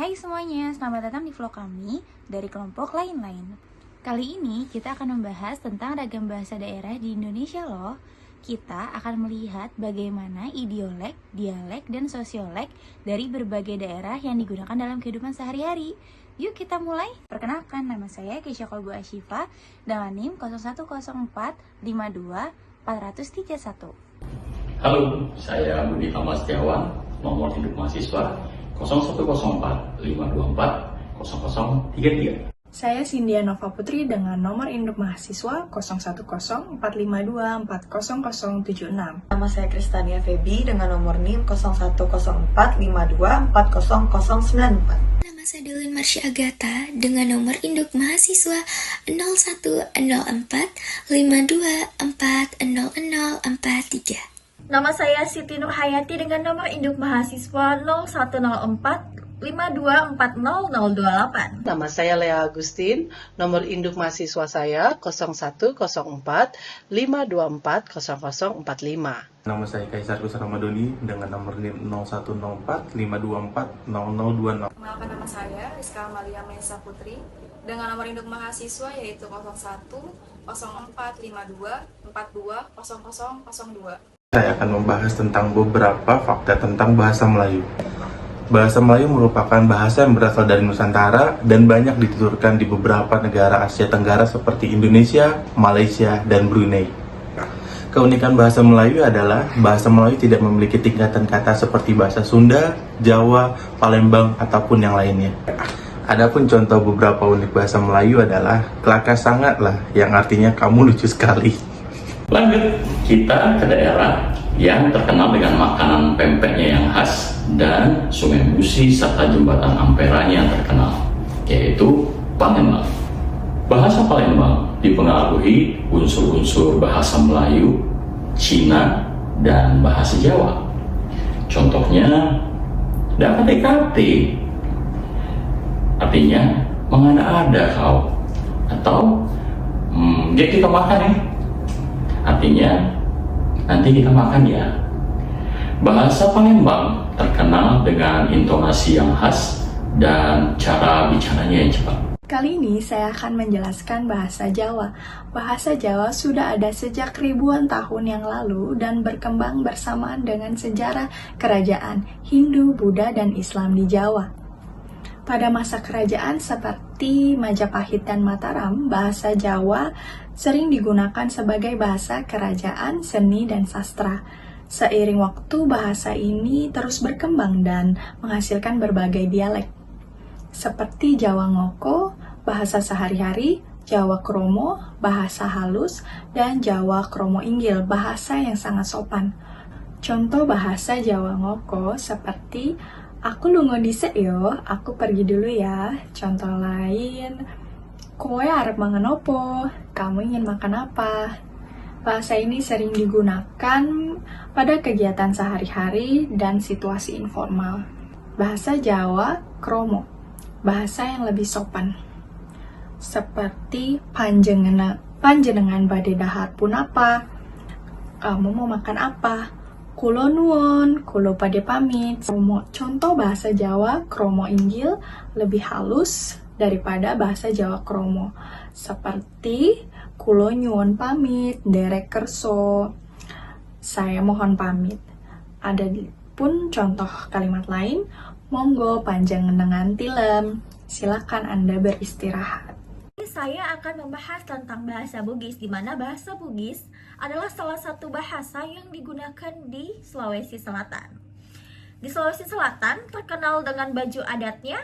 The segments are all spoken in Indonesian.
Hai semuanya, selamat datang di vlog kami dari kelompok lain-lain. Kali ini kita akan membahas tentang ragam bahasa daerah di Indonesia loh. Kita akan melihat bagaimana idiolek, dialek, dan sosiolek dari berbagai daerah yang digunakan dalam kehidupan sehari-hari. Yuk kita mulai. Perkenalkan, nama saya Keisha Kolbu Ashifa dengan NIM 0104 52 431. Halo, saya Budi Thamma Setiawan, nomor hidup mahasiswa 0104 524 0033. Saya Cynthia Nova Putri dengan nomor induk mahasiswa 010452 40076. Nama saya Kristania Febi dengan nomor NIM 010452400094. Nama saya Delin Marsha Agatha dengan nomor induk mahasiswa 010452400043. Nama saya Siti Nurhayati dengan nomor induk mahasiswa 0104 5240 028. Nama saya Lea Agustin, nomor induk mahasiswa saya 0104 524 0045. Nama saya Kaisar Kusar Ramadoni dengan nomor NIM 0104 524 0020. Kenalkan, nama saya Rizka Amalia Mesa Putri dengan nomor induk mahasiswa yaitu 01 0452 42 0002. Saya akan membahas tentang beberapa fakta tentang bahasa Melayu. Bahasa Melayu merupakan bahasa yang berasal dari Nusantara dan banyak dituturkan di beberapa negara Asia Tenggara seperti Indonesia, Malaysia, dan Brunei. Keunikan bahasa Melayu adalah bahasa Melayu tidak memiliki tingkatan kata seperti bahasa Sunda, Jawa, Palembang, ataupun yang lainnya. Adapun contoh beberapa unik bahasa Melayu adalah kelakar sangatlah, yang artinya kamu lucu sekali. Lanjut, kita ke daerah yang terkenal dengan makanan pempeknya yang khas dan sungai Musi serta jembatan Amperanya yang terkenal, yaitu Palembang. Bahasa Palembang dipengaruhi unsur-unsur bahasa Melayu, Cina, dan bahasa Jawa. Contohnya, dapat artinya mengada-ada kau, atau ya kita makan ya, artinya nanti kita makan ya. Bahasa Palembang terkenal dengan intonasi yang khas dan cara bicaranya yang cepat. Kali ini saya akan menjelaskan bahasa Jawa. Bahasa Jawa sudah ada sejak ribuan tahun yang lalu dan berkembang bersamaan dengan sejarah kerajaan Hindu, Buddha, dan Islam di Jawa. Pada masa kerajaan seperti Majapahit dan Mataram, bahasa Jawa sering digunakan sebagai bahasa kerajaan, seni, dan sastra. Seiring waktu, bahasa ini terus berkembang dan menghasilkan berbagai dialek, seperti Jawa Ngoko, bahasa sehari-hari, Jawa Kromo, bahasa halus, dan Jawa Kromo Inggil, bahasa yang sangat sopan. Contoh bahasa Jawa Ngoko seperti aku lungo dhisik yo, aku pergi dulu ya. Contoh lain, kowe arep mangan opo? Kamu ingin makan apa? Bahasa ini sering digunakan pada kegiatan sehari-hari dan situasi informal. Bahasa Jawa Kromo, bahasa yang lebih sopan. Seperti panjenengan badhe dahar punapa? Kamu mau makan apa? Kulo nuwun, kulo pade pamit. Contoh bahasa Jawa Kromo Inggil lebih halus daripada bahasa Jawa Kromo, seperti kulo nyuwun pamit, derek kerso, saya mohon pamit. Ada pun contoh kalimat lain, monggo panjenengan tilem, silakan Anda beristirahat. Saya akan membahas tentang bahasa Bugis, di mana bahasa Bugis adalah salah satu bahasa yang digunakan di Sulawesi Selatan. Di Sulawesi Selatan terkenal dengan baju adatnya,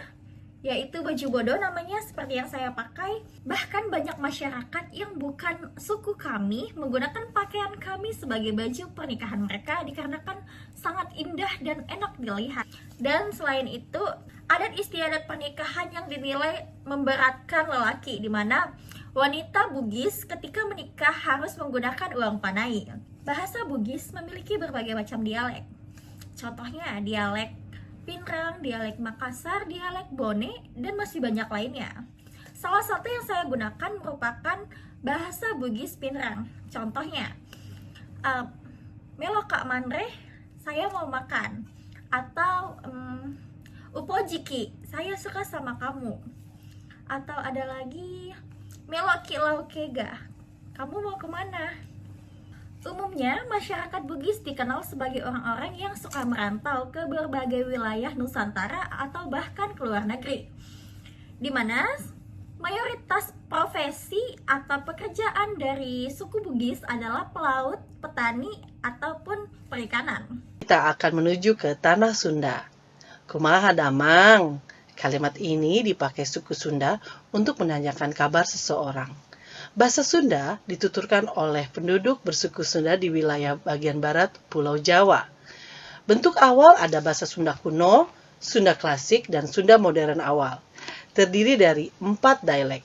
yaitu baju bodo namanya, seperti yang saya pakai. Bahkan banyak masyarakat yang bukan suku kami menggunakan pakaian kami sebagai baju pernikahan mereka dikarenakan sangat indah dan enak dilihat. Dan selain itu, adat istiadat pernikahan yang dinilai memberatkan lelaki, di mana wanita Bugis ketika menikah harus menggunakan uang panai. Bahasa Bugis memiliki berbagai macam dialek. Contohnya dialek Pinrang, dialek Makassar, dialek Bone, dan masih banyak lainnya. Salah satu yang saya gunakan merupakan bahasa Bugis Pinrang. Contohnya, melo kak manreh, saya mau makan. Atau Upojiki, saya suka sama kamu. Atau ada lagi, Meloki Laukega, kamu mau kemana? Umumnya, masyarakat Bugis dikenal sebagai orang-orang yang suka merantau ke berbagai wilayah Nusantara atau bahkan ke luar negeri, di mana mayoritas profesi atau pekerjaan dari suku Bugis adalah pelaut, petani, ataupun perikanan. Kita akan menuju ke Tanah Sunda. Kumaha damang. Kalimat ini dipakai suku Sunda untuk menanyakan kabar seseorang. Bahasa Sunda dituturkan oleh penduduk bersuku Sunda di wilayah bagian barat Pulau Jawa. Bentuk awal ada bahasa Sunda kuno, Sunda klasik, dan Sunda modern awal. Terdiri dari 4 dialek,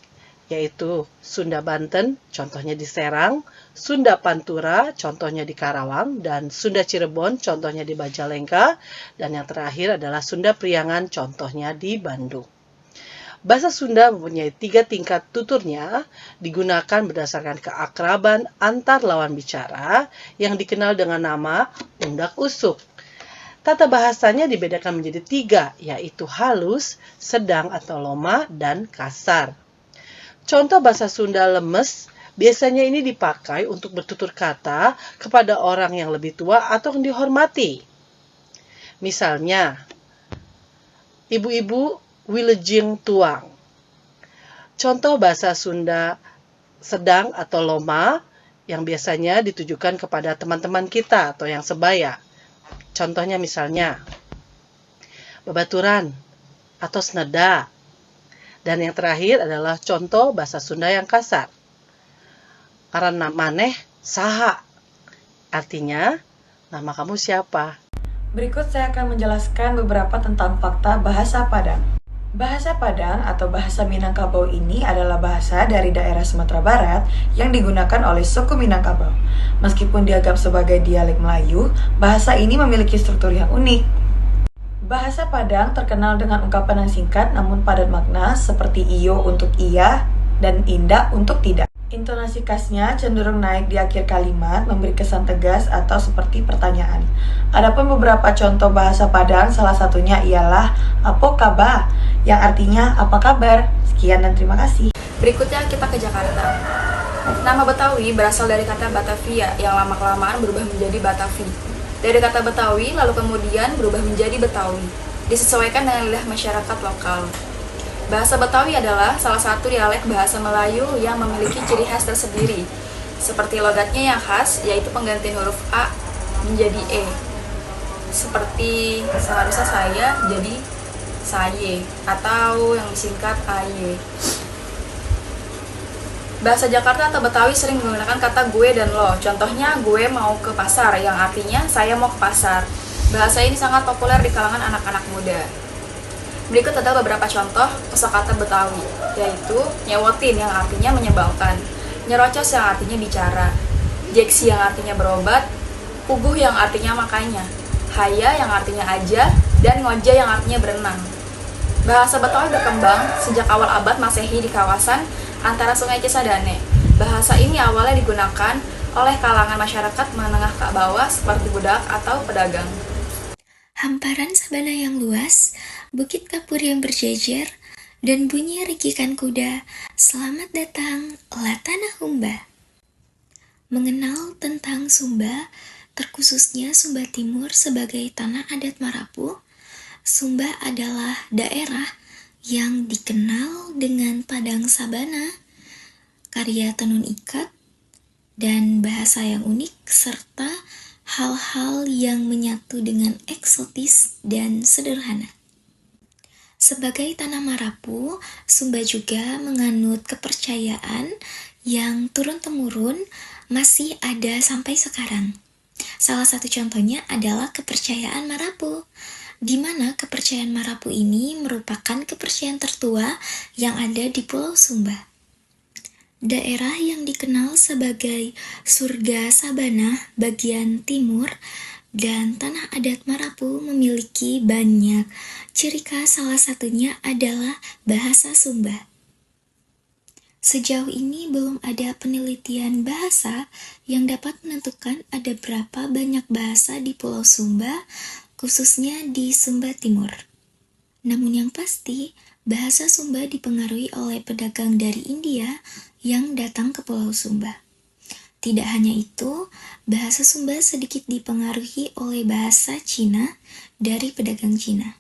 yaitu Sunda Banten, contohnya di Serang, Sunda Pantura, contohnya di Karawang, dan Sunda Cirebon, contohnya di Majalengka, dan yang terakhir adalah Sunda Priangan, contohnya di Bandung. Bahasa Sunda mempunyai 3 tingkat tuturnya, digunakan berdasarkan keakraban antar lawan bicara yang dikenal dengan nama undak usuk. Tata bahasanya dibedakan menjadi 3, yaitu halus, sedang atau loma, dan kasar. Contoh bahasa Sunda lemes, biasanya ini dipakai untuk bertutur kata kepada orang yang lebih tua atau yang dihormati. Misalnya, ibu-ibu wilujeng tuang. Contoh bahasa Sunda sedang atau loma yang biasanya ditujukan kepada teman-teman kita atau yang sebaya. Contohnya misalnya, babaturan atau sneda. Dan yang terakhir adalah contoh bahasa Sunda yang kasar. Karena maneh saha. Artinya, nama kamu siapa? Berikut saya akan menjelaskan beberapa tentang fakta bahasa Padang. Bahasa Padang atau bahasa Minangkabau ini adalah bahasa dari daerah Sumatera Barat yang digunakan oleh suku Minangkabau. Meskipun dianggap sebagai dialek Melayu, bahasa ini memiliki struktur yang unik. Bahasa Padang terkenal dengan ungkapan yang singkat namun padat makna seperti iyo untuk iya dan indah untuk tidak. Intonasi khasnya cenderung naik di akhir kalimat, memberi kesan tegas atau seperti pertanyaan. Adapun beberapa contoh bahasa Padang, salah satunya ialah "Apo kabar?" yang artinya "apa kabar?". Sekian dan terima kasih. Berikutnya kita ke Jakarta. Nama Betawi berasal dari kata Batavia yang lama-kelamaan berubah menjadi Batavi. Dari kata Betawi lalu kemudian berubah menjadi Betawi, disesuaikan dengan lidah masyarakat lokal. Bahasa Betawi adalah salah satu dialek bahasa Melayu yang memiliki ciri khas tersendiri, seperti logatnya yang khas, yaitu penggantian huruf A menjadi E. Seperti seharusnya saya jadi saye, atau yang disingkat AY. Bahasa Jakarta atau Betawi sering menggunakan kata gue dan lo. Contohnya, gue mau ke pasar, yang artinya saya mau ke pasar. Bahasa ini sangat populer di kalangan anak-anak muda. Berikut adalah beberapa contoh kosakata Betawi, yaitu nyewotin yang artinya menyebalkan, nyerocos yang artinya bicara, jeksi yang artinya berobat, puguh yang artinya makanya, haya yang artinya aja, dan ngoja yang artinya berenang. Bahasa Betawi berkembang sejak awal abad Masehi di kawasan antara Sungai Cisadane. Bahasa ini awalnya digunakan oleh kalangan masyarakat menengah ke bawah seperti budak atau pedagang. Hamparan sabana yang luas, bukit kapur yang berjejer, dan bunyi rikikan kuda. Selamat datang, La Tanah Humba. Mengenal tentang Sumba, terkhususnya Sumba Timur sebagai tanah adat Marapu, Sumba adalah daerah yang dikenal dengan padang sabana, karya tenun ikat, dan bahasa yang unik, serta hal-hal yang menyatu dengan eksotis dan sederhana. Sebagai tanah Marapu, Sumba juga menganut kepercayaan yang turun-temurun masih ada sampai sekarang. Salah satu contohnya adalah kepercayaan Marapu, di mana kepercayaan Marapu ini merupakan kepercayaan tertua yang ada di Pulau Sumba. Daerah yang dikenal sebagai surga sabana bagian timur dan tanah adat Marapu memiliki banyak ciri khas, salah satunya adalah bahasa Sumba. Sejauh ini belum ada penelitian bahasa yang dapat menentukan ada berapa banyak bahasa di Pulau Sumba, khususnya di Sumba Timur. Namun yang pasti, bahasa Sumba dipengaruhi oleh pedagang dari India yang datang ke Pulau Sumba. Tidak hanya itu, bahasa Sumba sedikit dipengaruhi oleh bahasa Cina dari pedagang Cina.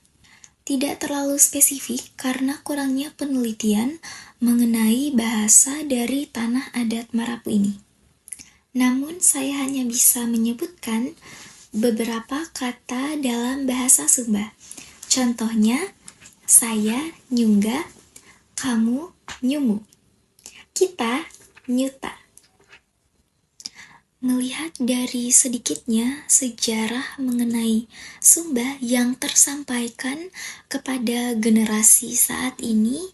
Tidak terlalu spesifik karena kurangnya penelitian mengenai bahasa dari tanah adat Marapu ini. Namun saya hanya bisa menyebutkan beberapa kata dalam bahasa Sumba. Contohnya, saya nyungga, kamu nyumu, kita nyuta. Melihat dari sedikitnya sejarah mengenai Sumba yang tersampaikan kepada generasi saat ini,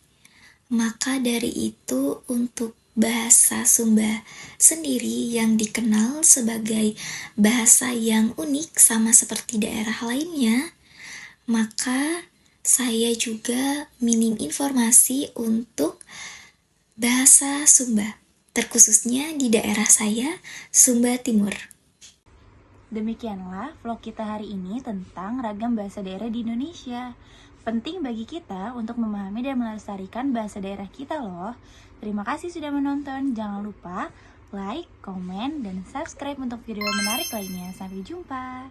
maka dari itu untuk bahasa Sumba sendiri yang dikenal sebagai bahasa yang unik sama seperti daerah lainnya, maka saya juga minim informasi untuk bahasa Sumba, terkhususnya di daerah saya, Sumba Timur. Demikianlah vlog kita hari ini tentang ragam bahasa daerah di Indonesia. Penting bagi kita untuk memahami dan melestarikan bahasa daerah kita loh. Terima kasih sudah menonton. Jangan lupa like, komen, dan subscribe untuk video menarik lainnya. Sampai jumpa.